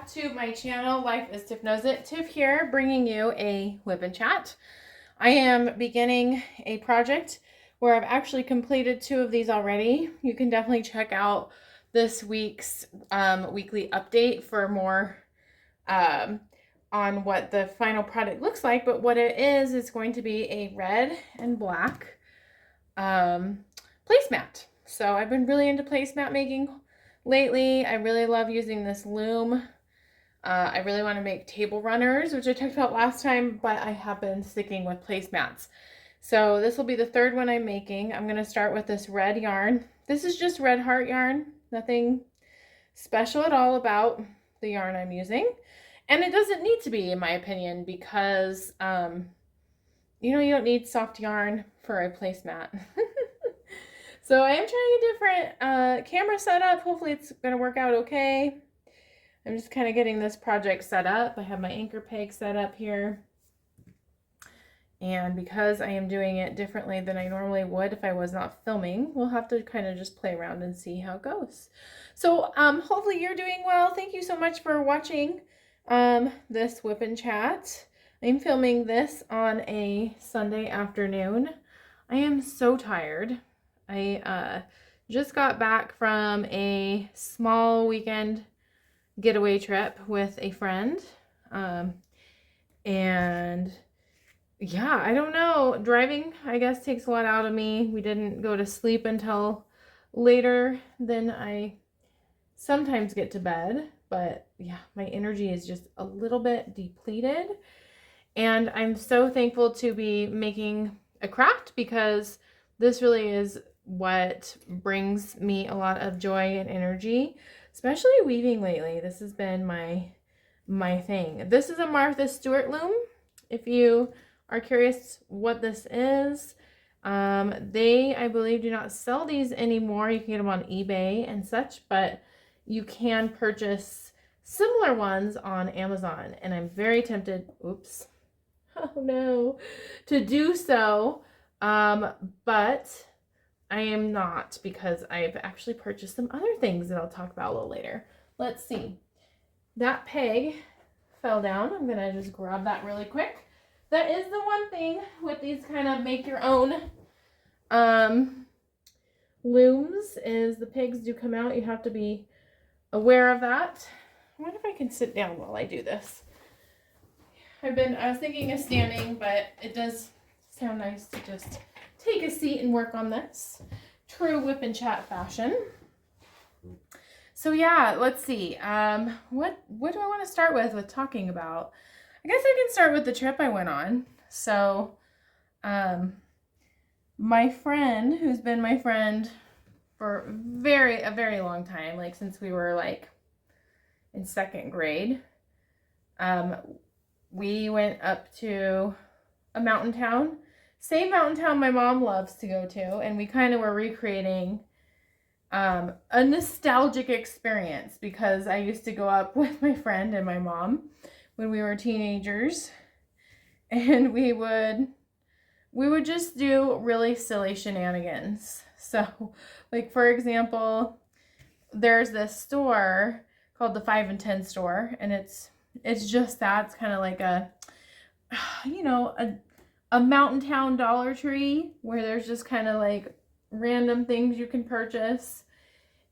to my channel, Life is Tiff Knows It. Tiff here, bringing you a WIP and chat. I am beginning a project where I've actually completed 2 of these already. You can definitely check out this week's weekly update for more on what the final product looks like. But what it is, it's going to be a red and black placemat. So I've been really into placemat making lately. I really love using this loom. I really want to make table runners, which I talked about last time, but I have been sticking with placemats. So this will be the 3rd one I'm making. I'm going to start with this red yarn. This is just red heart yarn. Nothing special at all about the yarn I'm using. And it doesn't need to be, in my opinion, because, you don't need soft yarn for a placemat. So I am trying a different camera setup. Hopefully it's going to work out okay. I'm just kind of getting this project set up. I have my anchor peg set up here. And because I am doing it differently than I normally would if I was not filming, we'll have to kind of just play around and see how it goes. So hopefully you're doing well. Thank you so much for watching this WIP and chat. I'm filming this on a Sunday afternoon. I am so tired. I just got back from a small weekend getaway trip with a friend. And yeah, I don't know. Driving, I guess, takes a lot out of me. We didn't go to sleep until later than I sometimes get to bed. But yeah, my energy is just a little bit depleted. And I'm so thankful to be making a craft because this really is what brings me a lot of joy and energy, especially weaving lately. This has been my thing. This is a Martha Stewart loom. If you are curious what this is, they, I believe, do not sell these anymore. You can get them on eBay and such, but you can purchase similar ones on Amazon. And I'm very tempted, oops, oh no, to do so. But I am not, because I've actually purchased some other things that I'll talk about a little later. Let's see. That peg fell down. I'm going to just grab that really quick. That is the one thing with these kind of make your own looms, is the pegs do come out. You have to be aware of that. I wonder if I can sit down while I do this. I was thinking of standing, but it does sound nice to just take a seat and work on this. True WIP and chat fashion. So yeah, let's see. What do I want to start with talking about? I guess I can start with the trip I went on. So, my friend, who's been my friend for a very long time, like since we were like in 2nd grade, we went up to a mountain town. Same mountain town my mom loves to go to, and we kind of were recreating a nostalgic experience because I used to go up with my friend and my mom when we were teenagers, and we would just do really silly shenanigans. So, like, for example, there's this store called the 5 and 10 store, and it's just that. It's kind of like a mountain town Dollar Tree where there's just kind of like random things you can purchase.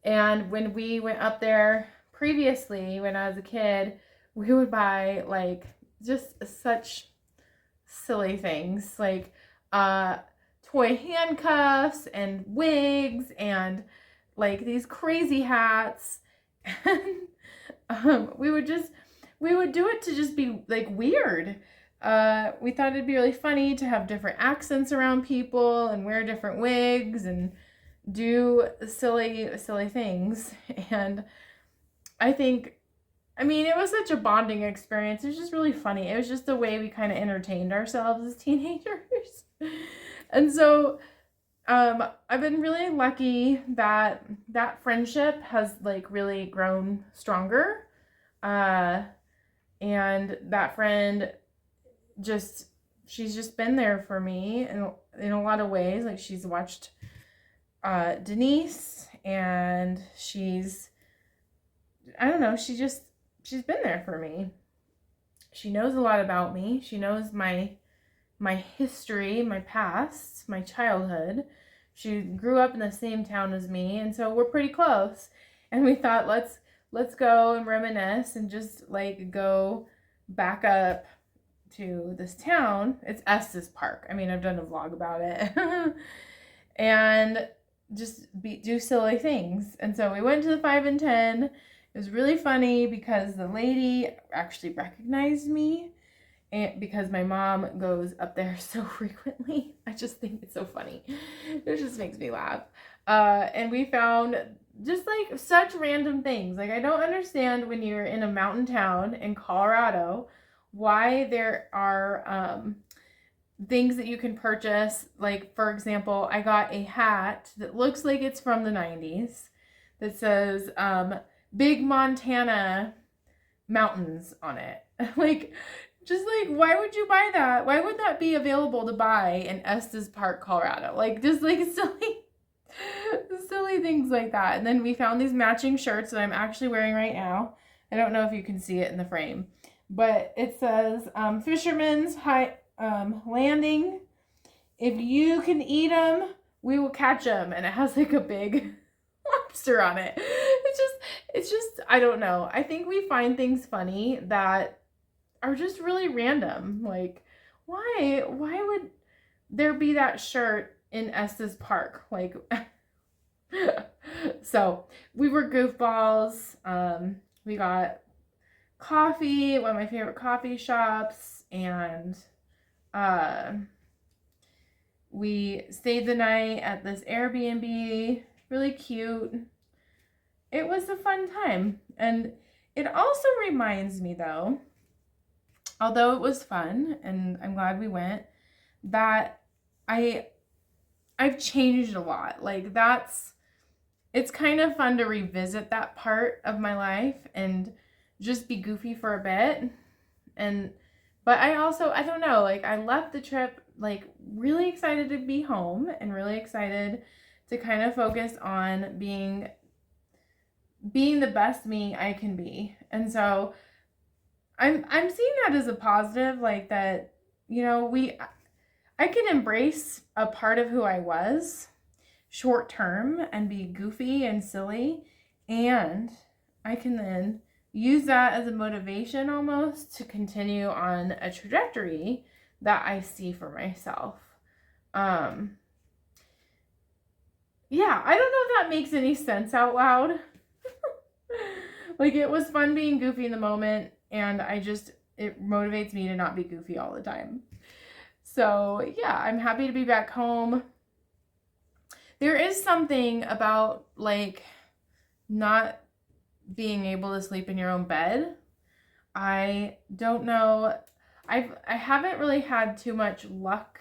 And when we went up there previously, when I was a kid, we would buy like just such silly things, like toy handcuffs and wigs and like these crazy hats. And we would do it to just be like weird. We thought it'd be really funny to have different accents around people and wear different wigs and do silly things. And I mean, it was such a bonding experience. It was just really funny. It was just the way we kind of entertained ourselves as teenagers. And so I've been really lucky that that friendship has like really grown stronger. And that friend she's just been there for me in a lot of ways. Like, she's watched Denise, and I don't know, she just she's been there for me. She knows a lot about me. She knows my history, my past, my childhood. She grew up in the same town as me, and so we're pretty close. And we thought, let's go and reminisce and just like go back up to this town. It's Estes Park. I mean, I've done a vlog about it. And just do silly things. And so we went to the 5 and 10. It was really funny because the lady actually recognized me, and because my mom goes up there so frequently. I just think it's so funny. It just makes me laugh. And we found just like such random things. Like, I don't understand when you're in a mountain town in Colorado why there are things that you can purchase. Like, for example, I got a hat that looks like it's from the 90s that says Big Montana Mountains on it. Like, just like, why would you buy that? Why would that be available to buy in Estes Park, Colorado? Like, just like silly things like that. And then we found these matching shirts that I'm actually wearing right now. I don't know if you can see it in the frame, but it says Fisherman's Landing. If you can eat them, we will catch them. And it has like a big lobster on it. It's just, I don't know. I think we find things funny that are just really random. Like, why would there be that shirt in Estes Park? Like, so we were goofballs. We got coffee at one of my favorite coffee shops, and we stayed the night at this Airbnb, really cute. It was a fun time. And it also reminds me, though, although it was fun and I'm glad we went, that I've changed a lot. Like, it's kind of fun to revisit that part of my life and just be goofy for a bit. But I don't know, like, I left the trip like really excited to be home and really excited to kind of focus on being the best me I can be. And so I'm seeing that as a positive, like that, you know, I can embrace a part of who I was short term and be goofy and silly, and I can then use that as a motivation almost to continue on a trajectory that I see for myself. Yeah, I don't know if that makes any sense out loud. Like, it was fun being goofy in the moment, and it motivates me to not be goofy all the time. So yeah, I'm happy to be back home. There is something about like not being able to sleep in your own bed. I don't know. I haven't really had too much luck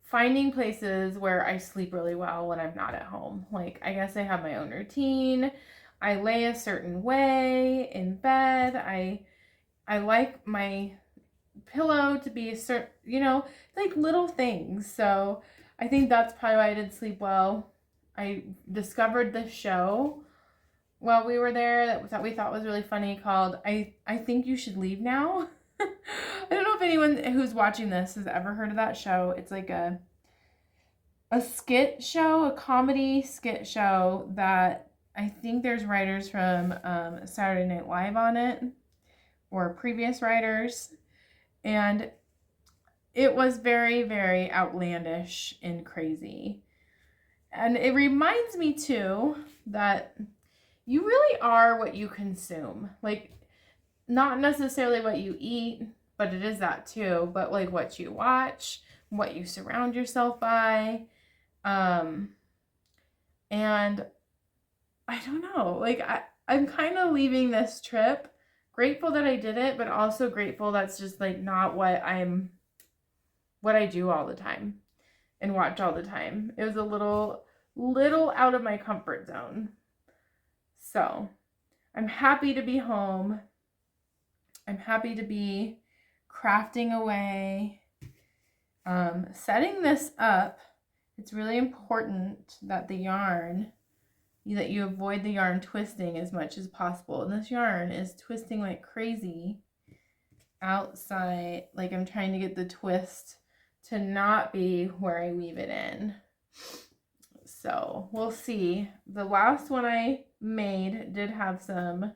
finding places where I sleep really well when I'm not at home. Like, I guess I have my own routine. I lay a certain way in bed. I like my pillow to be a certain, like little things. So I think that's probably why I did sleep well. I discovered this show while we were there that we thought was really funny called I Think You Should Leave Now. I don't know if anyone who's watching this has ever heard of that show. It's like a skit show, a comedy skit show that I think there's writers from Saturday Night Live on it, or previous writers. And it was very, very outlandish and crazy. And it reminds me, too, that you really are what you consume. Like, not necessarily what you eat, but it is that, too. But, like, what you watch, what you surround yourself by. And I don't know. Like, I'm kind of leaving this trip grateful that I did it, but also grateful that's just like not what I do all the time and watch all the time. It was a little out of my comfort zone. So I'm happy to be home. I'm happy to be crafting away, setting this up. It's really important that the yarn that you avoid the yarn twisting as much as possible. And this yarn is twisting like crazy outside. Like I'm trying to get the twist to not be where I weave it in. So we'll see. The last one I made did have some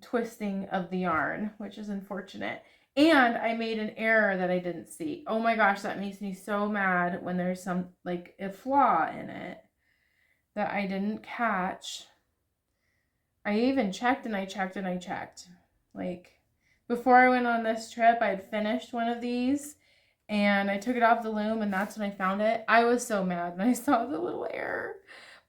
twisting of the yarn, which is unfortunate. And I made an error that I didn't see. Oh my gosh, that makes me so mad when there's some, like, a flaw in it that I didn't catch. I even checked and I checked and I checked. Like, before I went on this trip, I had finished one of these and I took it off the loom and that's when I found it. I was so mad when I saw the little error.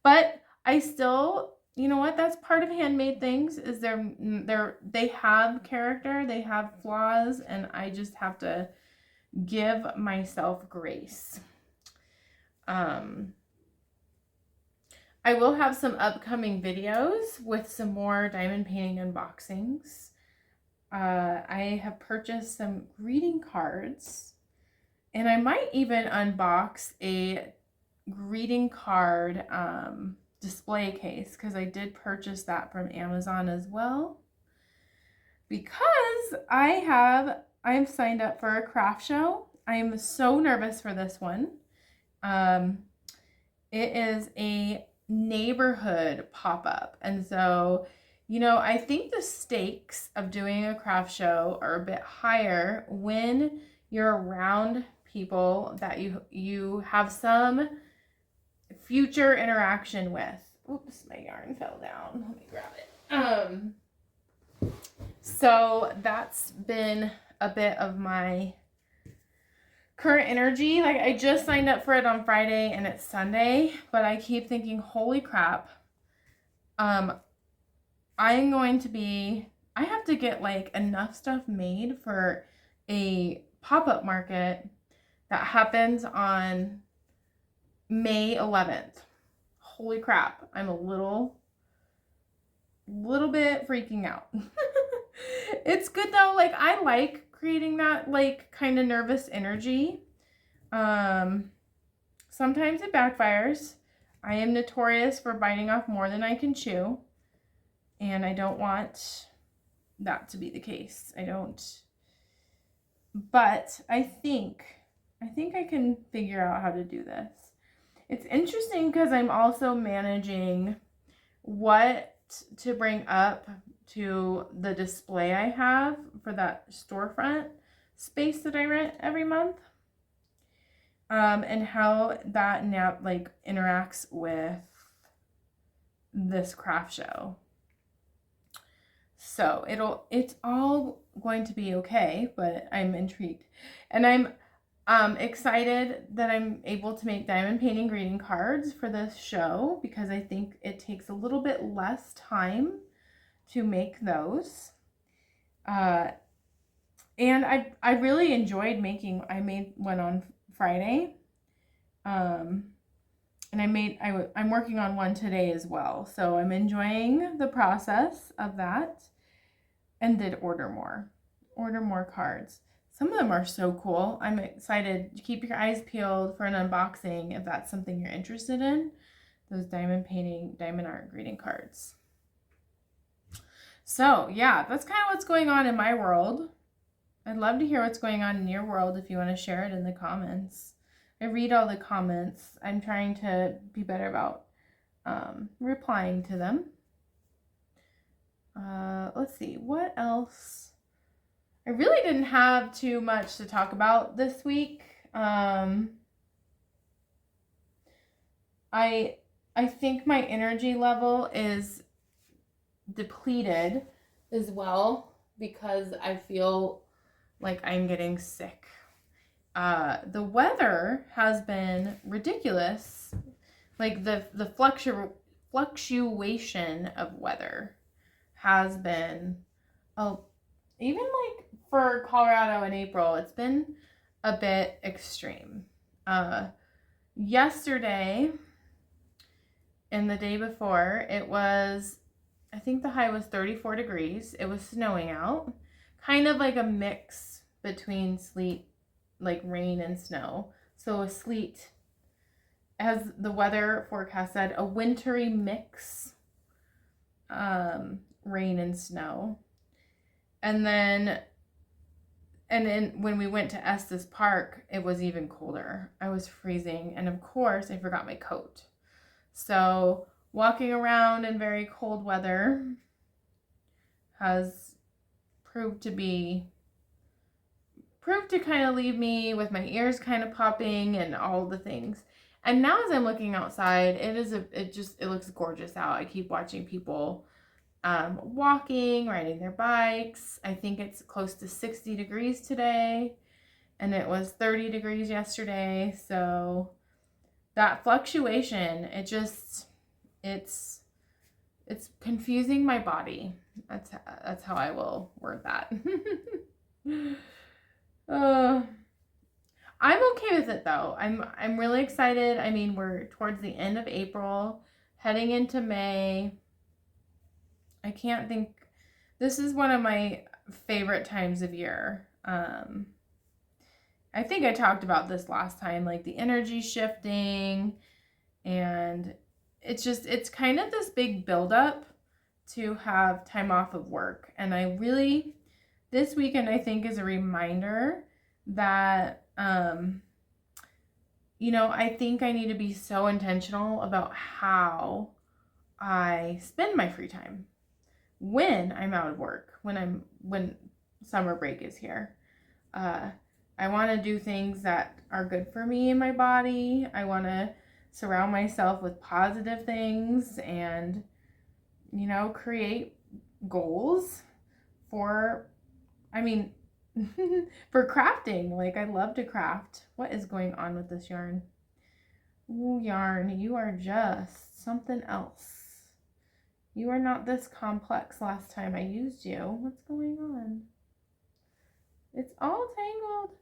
But I still, you know what? That's part of handmade things, is they have character, they have flaws, and I just have to give myself grace. I will have some upcoming videos with some more diamond painting unboxings. I have purchased some greeting cards, and I might even unbox a greeting card display case, because I did purchase that from Amazon as well, because I'm signed up for a craft show. I am so nervous for this one. It is a neighborhood pop-up, and so, you know, I think the stakes of doing a craft show are a bit higher when you're around people that you have some future interaction with. Oops, my yarn fell down. Let me grab it. So that's been a bit of my current energy. Like, I just signed up for it on Friday and it's Sunday, but I keep thinking, holy crap. I have to get like enough stuff made for a pop-up market that happens on May 11th. Holy crap. I'm a little bit freaking out. It's good though. Like, I like creating that like kind of nervous energy. Sometimes it backfires. I am notorious for biting off more than I can chew, and I don't want that to be the case. But I think I can figure out how to do this. It's interesting because I'm also managing what to bring up to the display I have for that storefront space that I rent every month, and how that now like interacts with this craft show. So it's all going to be okay, but I'm intrigued, and I'm excited that I'm able to make diamond painting greeting cards for this show, because I think it takes a little bit less time to make those. And I really enjoyed I made one on Friday. And I'm working on one today as well. So I'm enjoying the process of that, and did order more cards. Some of them are so cool. I'm excited. Keep your eyes peeled for an unboxing if that's something you're interested in. Those diamond painting, diamond art greeting cards. So yeah, that's kind of what's going on in my world. I'd love to hear what's going on in your world if you want to share it in the comments. I read all the comments. I'm trying to be better about replying to them. Let's see, what else? I really didn't have too much to talk about this week. I think my energy level is depleted as well, because I feel like I'm getting sick. The weather has been ridiculous. Like the fluctuation of weather has been, even like for Colorado in April, it's been a bit extreme. Yesterday and the day before, it was, I think the high was 34 degrees. It was snowing out. Kind of like a mix between sleet, like rain and snow. So a sleet as the weather forecast said, a wintry mix, rain and snow. And then when we went to Estes Park, it was even colder. I was freezing. And of course, I forgot my coat. So walking around in very cold weather has proved to kind of leave me with my ears kind of popping and all the things. And now as I'm looking outside, it looks gorgeous out. I keep watching people walking, riding their bikes. I think it's close to 60 degrees today, and it was 30 degrees yesterday. So that fluctuation, it's confusing my body. That's how I will word that. I'm okay with it though. I'm really excited. I mean, we're towards the end of April, heading into May. I can't think. This is one of my favorite times of year. I think I talked about this last time, like the energy shifting, and it's kind of this big buildup to have time off of work. And this weekend I think is a reminder that, I think I need to be so intentional about how I spend my free time when I'm out of work, when summer break is here. I want to do things that are good for me and my body. I want to surround myself with positive things and, create goals for crafting. Like, I love to craft. What is going on with this yarn? Ooh, yarn, you are just something else. You are not this complex last time I used you. What's going on? It's all tangled.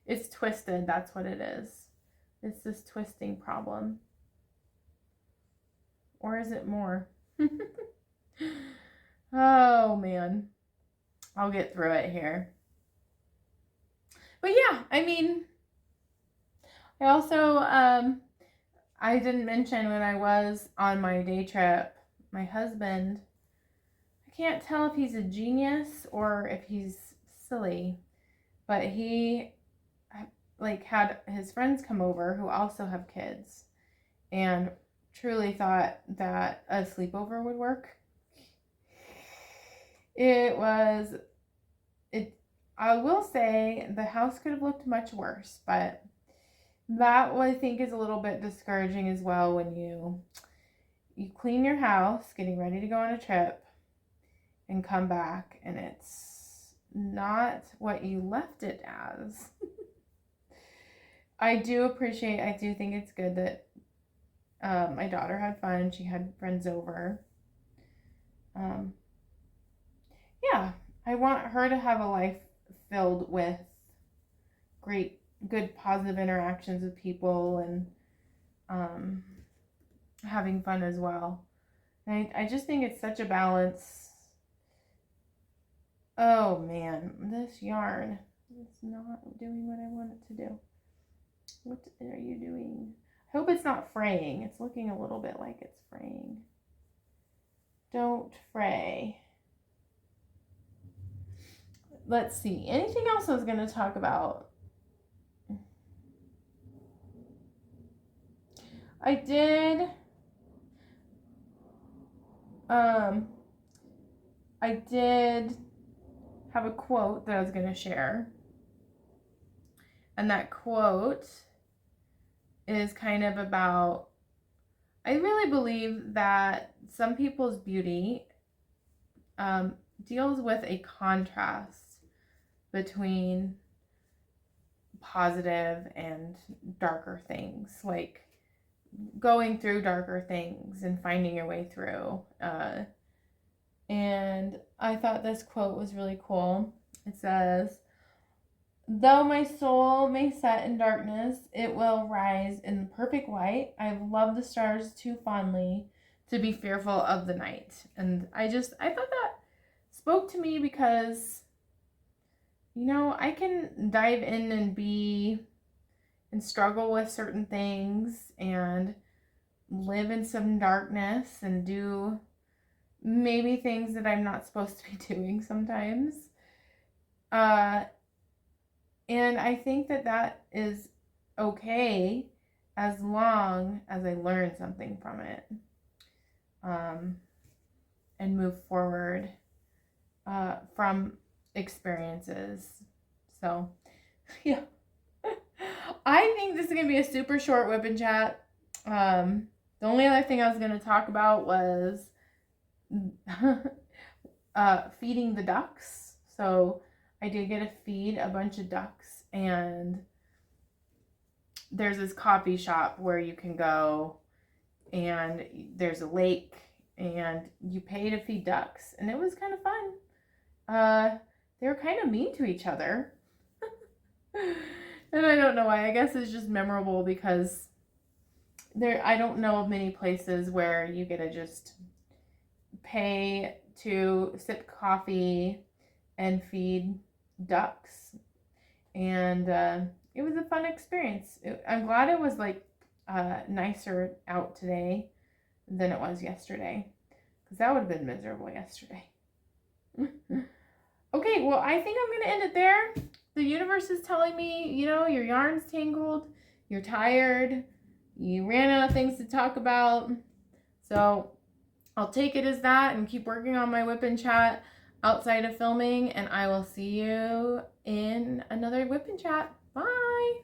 It's twisted. That's what it is. It's this twisting problem. Or is it more? Oh, man. I'll get through it here. But yeah, I also, I didn't mention when I was on my day trip, my husband, I can't tell if he's a genius or if he's silly, but he had his friends come over who also have kids and truly thought that a sleepover would work. I will say the house could have looked much worse, but that I think is a little bit discouraging as well when you clean your house, getting ready to go on a trip, and come back and it's not what you left it as. I do think it's good that my daughter had fun. She had friends over. Yeah, I want her to have a life filled with good, positive interactions with people and having fun as well. And I just think it's such a balance. Oh man, this yarn is not doing what I want it to do. What are you doing? I hope it's not fraying. It's looking a little bit like it's fraying. Don't fray. Let's see. Anything else I was going to talk about? I did have a quote that I was going to share. And that quote is kind of about, I really believe that some people's beauty deals with a contrast between positive and darker things, like going through darker things and finding your way through. And I thought this quote was really cool. It says, "Though my soul may set in darkness, it will rise in perfect light. I've loved the stars too fondly to be fearful of the night." And I thought that spoke to me because, I can dive in and be and struggle with certain things and live in some darkness and do maybe things that I'm not supposed to be doing sometimes. And I think that that is okay as long as I learn something from it, and move forward from experiences. So, yeah. I think this is going to be a super short whip and chat. The only other thing I was going to talk about was feeding the ducks. So I did get to feed a bunch of ducks, and there's this coffee shop where you can go, and there's a lake, and you pay to feed ducks, and it was kind of fun. They were kind of mean to each other. And I don't know why. I guess it's just memorable because I don't know of many places where you get to just pay to sip coffee and feed ducks. And it was a fun experience. I'm glad it was like nicer out today than it was yesterday, because that would have been miserable yesterday. Okay, well, I think I'm going to end it there. The universe is telling me, your yarn's tangled, you're tired, you ran out of things to talk about. So I'll take it as that and keep working on my whip and chat outside of filming, and I will see you in another whip and chat. Bye!